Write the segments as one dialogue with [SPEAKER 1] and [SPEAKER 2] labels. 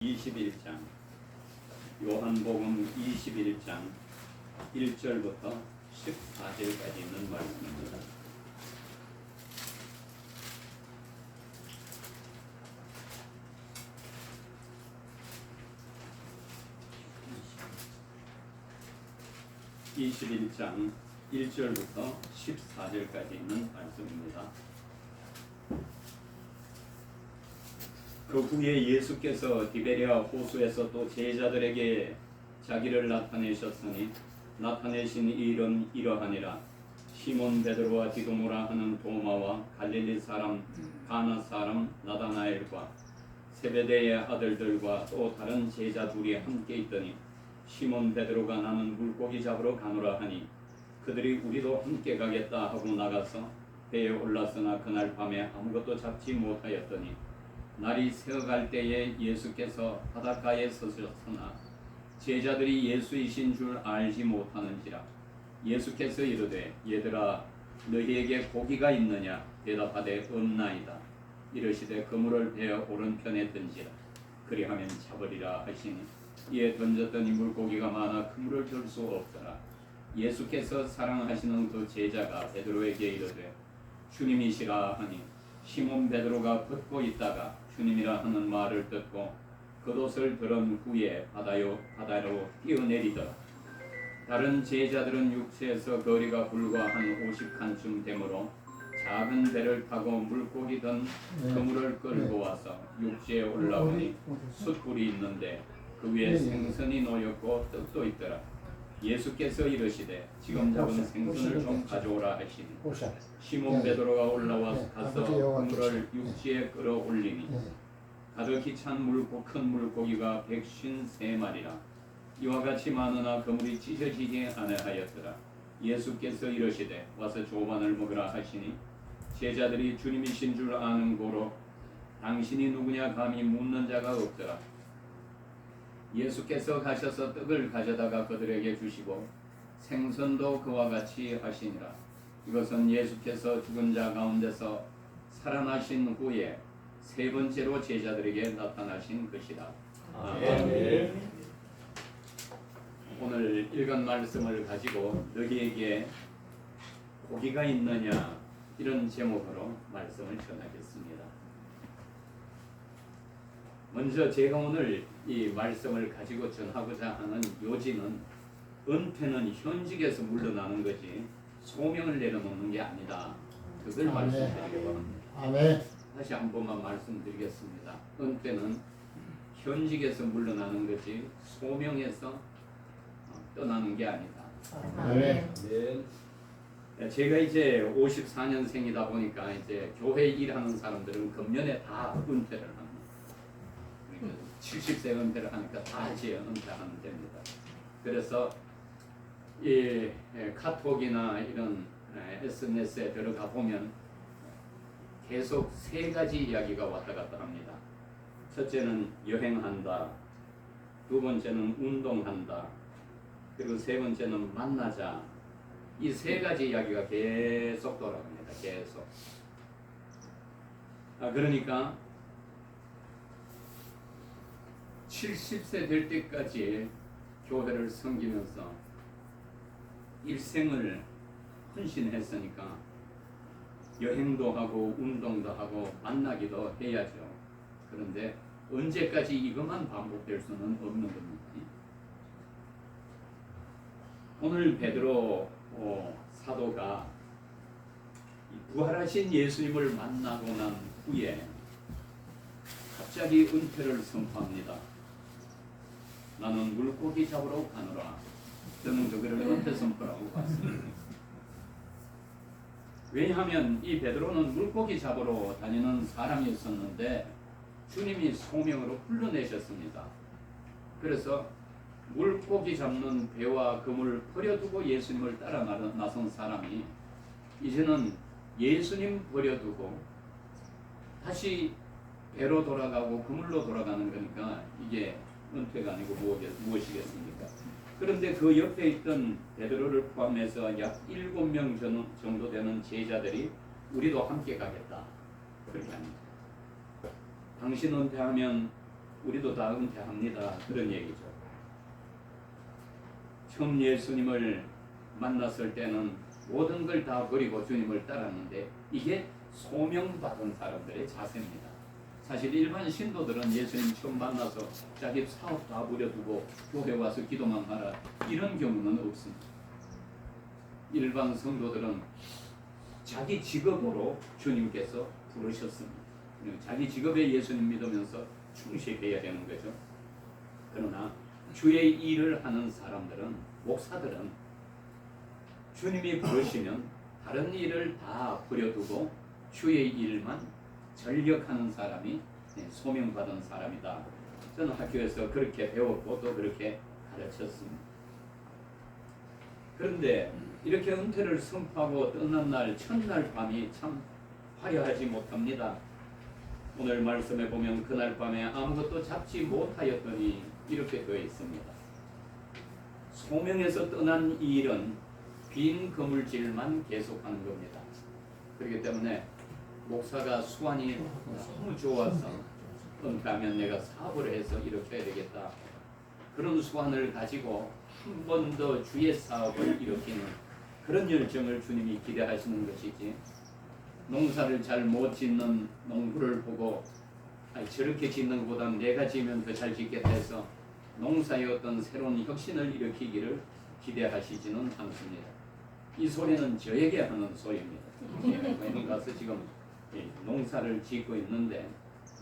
[SPEAKER 1] 21장 요한복음 21장 1절부터 14절까지 있는 말씀입니다. (21장) 1절부터 14절까지 있는 말씀입니다. 그 후에 예수께서 디베랴 호수에서 또 제자들에게 자기를 나타내셨으니 나타내신 일은 이러하니라. 시몬 베드로와 디도모라 하는 도마와 갈릴리 사람 가나 사람 나다나엘과 세베대의 아들들과 또 다른 제자 둘이 함께 있더니 시몬 베드로가 나는 물고기 잡으러 가노라 하니 그들이 우리도 함께 가겠다 하고 나가서 배에 올랐으나 그날 밤에 아무것도 잡지 못하였더니 날이 새어갈 때에 예수께서 바닷가에 서셨으나 제자들이 예수이신 줄 알지 못하는지라. 예수께서 이르되 얘들아 너희에게 고기가 있느냐 대답하되 없나이다. 이르시되 그물을 배에 오른편에 던지라. 그리하면 잡으리라 하시니 이에 던졌더니 물고기가 많아 그물을 들 수 없더라. 예수께서 사랑하시는 그 제자가 베드로에게 이르되 주님이시라 하니 시몬 베드로가 걷고 있다가 주님이라 하는 말을 듣고 겉옷을 들은 후에 바다로 뛰어내리더라. 다른 제자들은 육지에서 거리가 불과 한 50칸쯤 되므로 작은 배를 타고 물고기 든 그물을 끌고 와서 육지에 올라오니 숯불이 있는데 그 위에 생선이 놓였고 떡도 있더라. 예수께서 이르시되 지금 잡은 생선을 좀 가져오라 하시니 시몬 베드로가 올라와서 가서 그물을 육지에 끌어올리니 가득히 찬 큰 물고기가 153마리라. 이와 같이 많으나 그물이 찢어지지 아니하였더라. 예수께서 이르시되 와서 조반을 먹으라 하시니 제자들이 주님이신 줄 아는 고로 당신이 누구냐 감히 묻는 자가 없더라. 예수께서 가셔서 떡을 가져다가 그들에게 주시고 생선도 그와 같이 하시니라. 이것은 예수께서 죽은 자 가운데서 살아나신 후에 세 번째로 제자들에게 나타나신 것이다. 아멘. 오늘 읽은 말씀을 가지고 너희에게 고기가 있느냐 이런 제목으로 말씀을 전하겠습니다. 먼저 제가 오늘 이 말씀을 가지고 전하고자 하는 요지는 은퇴는 현직에서 물러나는 거지 소명을 내려놓는 게 아니다. 그걸 말씀드리려고 합니다.
[SPEAKER 2] 아멘.
[SPEAKER 1] 다시 한 번만 말씀드리겠습니다. 은퇴는 현직에서 물러나는 거지 소명에서 떠나는 게 아니다.
[SPEAKER 2] 아멘.
[SPEAKER 1] 네. 제가 이제 54년생이다 보니까 이제 교회 일하는 사람들은 금년에 다 은퇴를 합니다. 70세 은퇴를 하니까 다 이제 은퇴하면 됩니다. 그래서 이 카톡이나 이런 SNS에 들어가 보면 계속 세 가지 이야기가 왔다 갔다 합니다. 첫째는 여행한다, 두 번째는 운동한다, 그리고 세 번째는 만나자. 이 세 가지 이야기가 계속 돌아갑니다. 계속. 그러니까 70세 될 때까지 교회를 섬기면서 일생을 헌신했으니까 여행도 하고 운동도 하고 만나기도 해야죠. 그런데 언제까지 이것만 반복될 수는 없는 겁니다. 오늘 베드로 사도가 부활하신 예수님을 만나고 난 후에 갑자기 은퇴를 선포합니다. 나는 물고기 잡으러 가노라. 저는 그거를 은퇴 선포라고 봤습니다. 왜냐하면 이 베드로는 물고기 잡으러 다니는 사람이었었는데 주님이 소명으로 불러내셨습니다. 그래서 물고기 잡는 배와 그물을 버려두고 예수님을 따라 나선 사람이 이제는 예수님 버려두고 다시 배로 돌아가고 그물로 돌아가는 거니까 이게 은퇴가 아니고 무엇이겠습니까? 그런데 그 옆에 있던 베드로를 포함해서 약 7명 정도 되는 제자들이 우리도 함께 가겠다. 그렇게 합니다. 당신 은퇴하면 우리도 다 은퇴합니다. 그런 얘기죠. 처음 예수님을 만났을 때는 모든 걸 다 버리고 주님을 따랐는데 이게 소명받은 사람들의 자세입니다. 사실 일반 신도들은 예수님 처음 만나서 자기 사업 다 버려두고 교회 와서 기도만 하라 이런 경우는 없습니다. 일반 성도들은 자기 직업으로 주님께서 부르셨습니다. 자기 직업에 예수님 믿으면서 충실해야 되는 거죠. 그러나 주의 일을 하는 사람들은, 목사들은 주님이 부르시면 다른 일을 다 버려두고 주의 일만 전력하는 사람이 소명받은 사람이다. 저는 학교에서 그렇게 배웠고 또 그렇게 가르쳤습니다. 그런데 이렇게 은퇴를 선포하고 떠난 날 첫날 밤이 참 화려하지 못합니다. 오늘 말씀에 보면 그날 밤에 아무것도 잡지 못하였더니 이렇게 되어 있습니다. 소명에서 떠난 이 일은 빈 그물질만 계속하는 겁니다. 그렇기 때문에 목사가 수완이 너무 좋아서 은퇴하면 내가 사업을 해서 이렇게 해야 되겠다. 그런 수완을 가지고 한 번 더 주의 사업을 일으키는 그런 열정을 주님이 기대하시는 것이지, 농사를 잘 못 짓는 농부를 보고 저렇게 짓는 것보다 내가 지으면 더 잘 짓겠다 해서 농사의 어떤 새로운 혁신을 일으키기를 기대하시지는 않습니다. 이 소리는 저에게 하는 소리입니다. 저는 가서 지금 농사를 짓고 있는데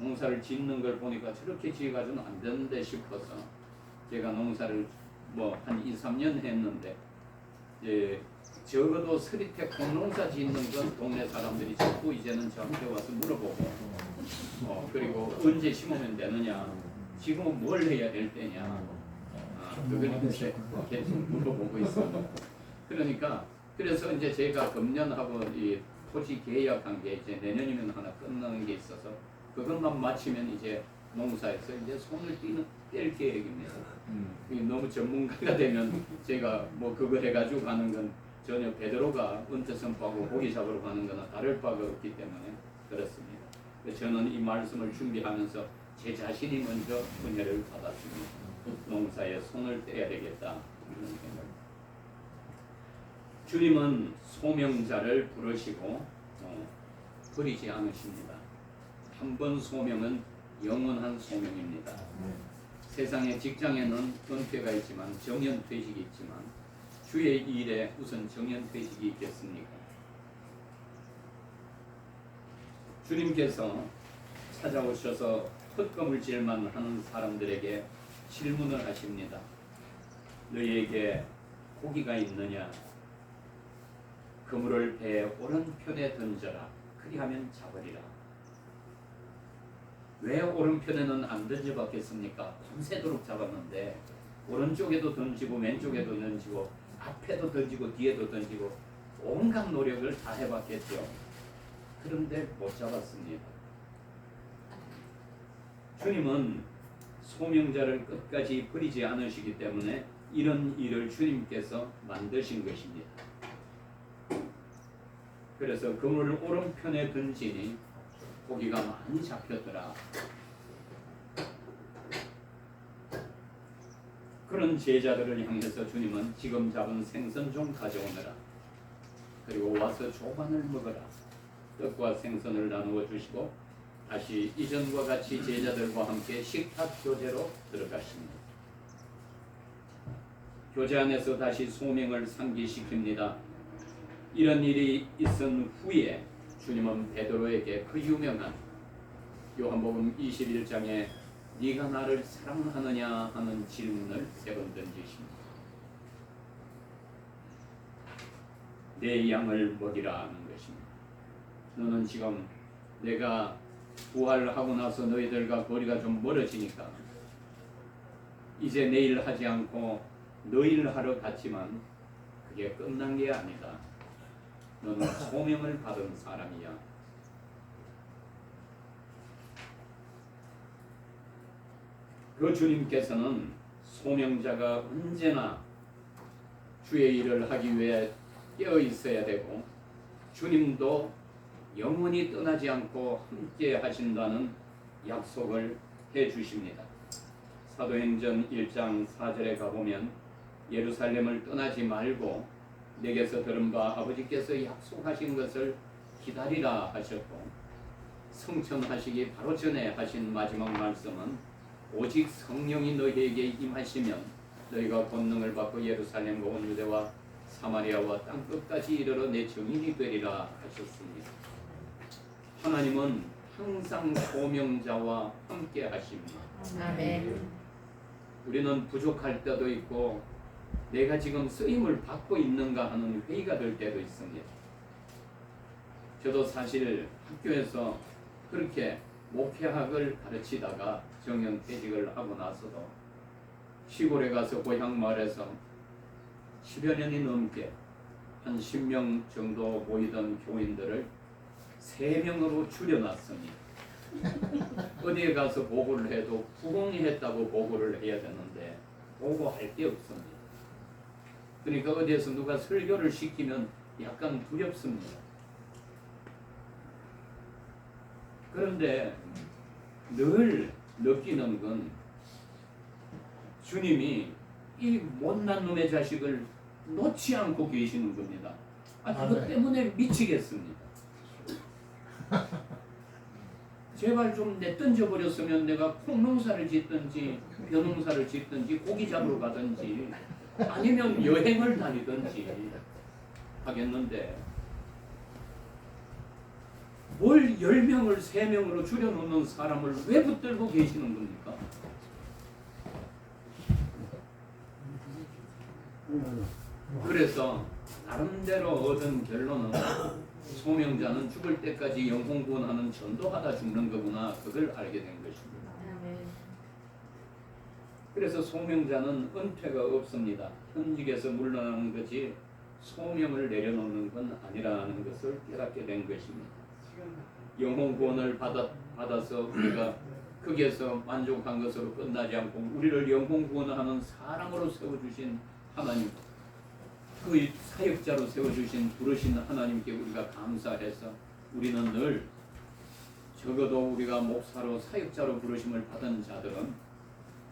[SPEAKER 1] 농사를 짓는 걸 보니까 저렇게 지어가지고는 안 되는데 싶어서 제가 농사를 한 2, 3년 했는데 적어도 서리태 콩농사 짓는 건 동네 사람들이 자꾸 이제는 저한테 와서 물어보고 그리고 언제 심으면 되느냐, 지금은 뭘 해야 될 때냐, 그걸 계속 물어보고 있습니다. 그러니까 그래서 이제 제가 금년하고 이 토지 계약한 게 이제 내년이면 하나 끝나는 게 있어서 그것만 마치면 이제 농사에서 이제 손을 뗄 계획입니다. 너무 전문가가 되면 제가 그거 해가지고 가는 건 전혀 베드로가 은퇴 선포하고 고기 잡으러 가는 거나 다를 바가 없기 때문에 그렇습니다. 저는 이 말씀을 준비하면서 제 자신이 먼저 은혜를 받았습니다. 농사에 손을 떼야 되겠다 이런 생각. 주님은 소명자를 부르시고 버리지 않으십니다. 한 번 소명은 영원한 소명입니다. 세상의 직장에는 은퇴가 있지만 정년퇴직이 있지만 주의 일에 무슨 정년퇴직이 있겠습니까? 주님께서 찾아오셔서 헛거물질만 하는 사람들에게 질문을 하십니다. 너희에게 고기가 있느냐? 그물을 배 오른편에 던져라. 그리하면 잡으리라. 왜 오른편에는 안 던져봤겠습니까? 밤새도록 잡았는데 오른쪽에도 던지고 왼쪽에도 던지고 앞에도 던지고 뒤에도 던지고 온갖 노력을 다 해봤겠죠. 그런데 못 잡았습니다. 주님은 소명자를 끝까지 버리지 않으시기 때문에 이런 일을 주님께서 만드신 것입니다. 그래서 그물을 오른편에 던지니 고기가 많이 잡혔더라. 그런 제자들을 향해서 주님은 지금 잡은 생선 좀 가져오너라. 그리고 와서 조반을 먹어라. 떡과 생선을 나누어 주시고 다시 이전과 같이 제자들과 함께 식탁 교제로 들어가십니다. 교제 안에서 다시 소명을 상기시킵니다. 이런 일이 있은 후에 주님은 베드로에게 그 유명한 요한복음 21장에 네가 나를 사랑하느냐 하는 질문을 세 번 던지십니다. 내 양을 먹이라 하는 것입니다. 너는 지금 내가 부활하고 나서 너희들과 거리가 좀 멀어지니까 이제 내 일 하지 않고 너 일 하러 갔지만 그게 끝난 게 아니다. 너는 소명을 받은 사람이야. 그 주님께서는 소명자가 언제나 주의 일을 하기 위해 깨어 있어야 되고 주님도 영원히 떠나지 않고 함께 하신다는 약속을 해 주십니다. 사도행전 1장 4절에 가보면 예루살렘을 떠나지 말고 내게서 들은 바 아버지께서 약속하신 것을 기다리라 하셨고, 성천하시기 바로 전에 하신 마지막 말씀은 오직 성령이 너희에게 임하시면 너희가 권능을 받고 예루살렘과 온 유대와 사마리아와 땅 끝까지 이르러 내 증인이 되리라 하셨습니다. 하나님은 항상 소명자와 함께 하십니다.
[SPEAKER 2] 아멘.
[SPEAKER 1] 우리는 부족할 때도 있고 내가 지금 쓰임을 받고 있는가 하는 회의가 될 때도 있습니다. 저도 사실 학교에서 그렇게 목회학을 가르치다가 정년퇴직을 하고 나서도 시골에 가서 고향 마을에서 10여 년이 넘게 한 10명 정도 모이던 교인들을 3명으로 줄여놨습니다. 어디에 가서 보고를 해도 부흥이 했다고 보고를 해야 되는데 보고할 게 없습니다. 그러니까 어디에서 누가 설교를 시키면 약간 두렵습니다. 그런데 늘 느끼는 건 주님이 이 못난 놈의 자식을 놓지 않고 계시는 겁니다. 그것 때문에 미치겠습니다. 제발 좀 내던져 버렸으면 내가 콩농사를 짓든지 벼농사를 짓든지 고기 잡으러 가든지 아니면 여행을 다니든지 하겠는데 뭘 10명을 3명으로 줄여놓는 사람을 왜 붙들고 계시는 겁니까? 그래서 나름대로 얻은 결론은 소명자는 죽을 때까지 영혼 구원하는 전도하다 죽는 거구나, 그걸 알게 된 것입니다. 그래서 소명자는 은퇴가 없습니다. 현직에서 물러나는 것이 소명을 내려놓는 건 아니라는 것을 깨닫게 된 것입니다. 영혼 구원을 받아서 우리가 거기에서 만족한 것으로 끝나지 않고 우리를 영혼 구원하는 사람으로 세워주신 하나님, 그 사역자로 세워주신 부르신 하나님께 우리가 감사해서 우리는 늘 적어도 우리가 목사로 사역자로 부르심을 받은 자들은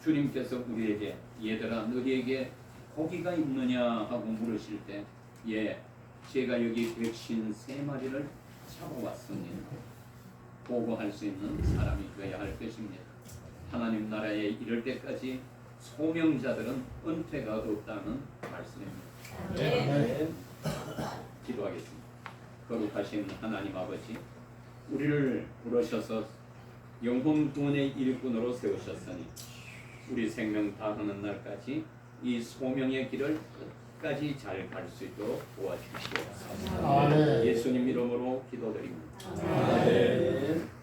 [SPEAKER 1] 주님께서 우리에게 얘들아 너희에게 고기가 있느냐 하고 물으실 때 예, 제가 여기 153마리를 잡아왔습니다. 보고할 수 있는 사람이 되어야 할 것입니다. 하나님 나라에 이를 때까지 소명자들은 은퇴가 없다는 말씀입니다.
[SPEAKER 2] 네.
[SPEAKER 1] 기도하겠습니다. 거룩하신 하나님 아버지, 우리를 부르셔서 영혼 구원의 일꾼으로 세우셨으니 우리 생명 다하는 날까지 이 소명의 길을 끝까지 잘 갈 수 있도록 도와주시옵소서. 예수님 이름으로 기도드립니다.
[SPEAKER 3] 아멘.